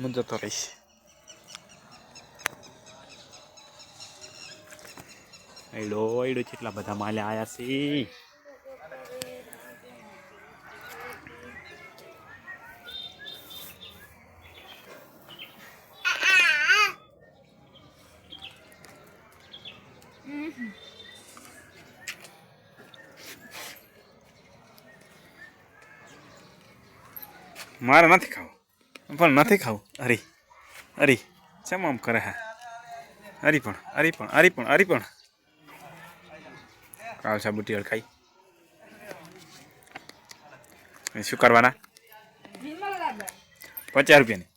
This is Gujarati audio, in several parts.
હું જતો રહીશ. એડો કેટલા બધા માલે આયા છે. મારે નથી ખાવું પણ નથી ખાવું. અરે અરે ચમ આમ કરે હા. અરી પણ કાળસા બુટિયાળ ખાઈ શું કરવાના? 50 રૂપિયાની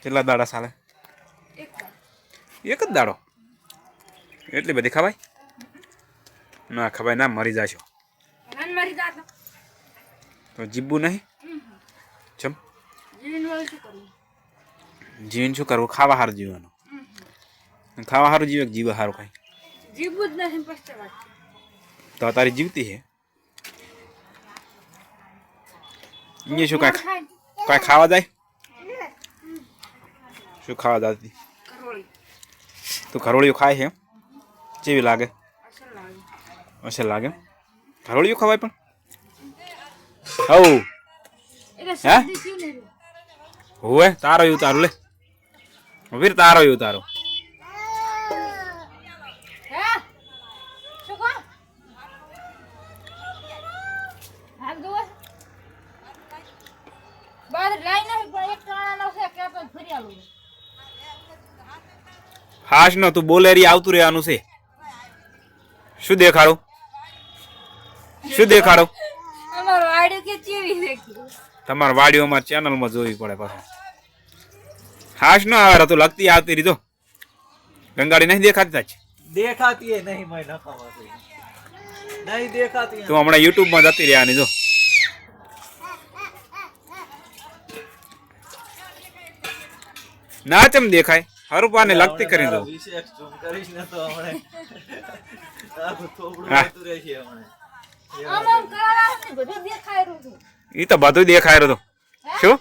કેટલા દાડા ચાલે? એક જ દાડો એટલી બધી ખવાય? ના ખવાય, ના મરી જાશો તો જીવવું નહીં. ચમ જીવન શું કરવું? ખાવા સારું જીવવાનું. ખાવા સારું જીવે જીવ સારું કઈ જીવવું જ નથી. તો તારી જીવતી હે અહીંયા શું કાંઈ ખાવા જાય? શું ખાવા જતી? તું ખરોળિયું ખાય છે? કેવી લાગે? અસર લાગે. ખરોળિયું ખવાય પણ હવ હે હોવે તારો એવું તારું લે વીર તારો એવું તારો હાશ નો તું બોલેરી આવતું રહેવાનું છે. શું દેખાડો? શું દેખાડો? તમારા વાડીઓ અમારી ચેનલમાં જોવી પડે પાછું. હાશ નો આવે તો લગતી આવતી રીતો ગંગાડી નહીં દેખાતી જ દેખાતી है नहीं मैं न खावाती नहीं देखाती તું હમણાં યુટ્યુબમાં જતી રહેવાની જો. ના ચમ દેખાય હરુપાને લગતી કરી દો. વિશેષ ઝૂમ કરીશ ને તો હમણે આખું થોબડું આવતું રહેશે હમણે. આમ કરાવા ને બધું દેખાય રહ્યું છે. ઈ તો બધું દેખાય રહ્યું. શું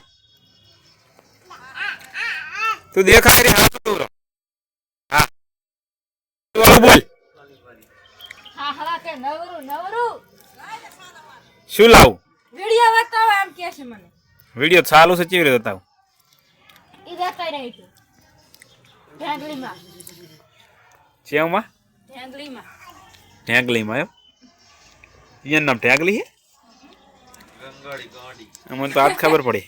તું દેખાય રે? હા બોલ. હા હા કે નવરું શું લાવું? વિડિયો બતાવો એમ કે છે મને. વિડિયો ચાલુ છે કેવી રીતે બતાવું? ઈ દેખાઈ રહી છે ઢેંગલીમાં. ચેવમાં? ઢેંગલીમાં એમ? એનું નામ ઢેંગલી છે? ગંગાડી ગાડી અમને તો આજ ખબર પડી.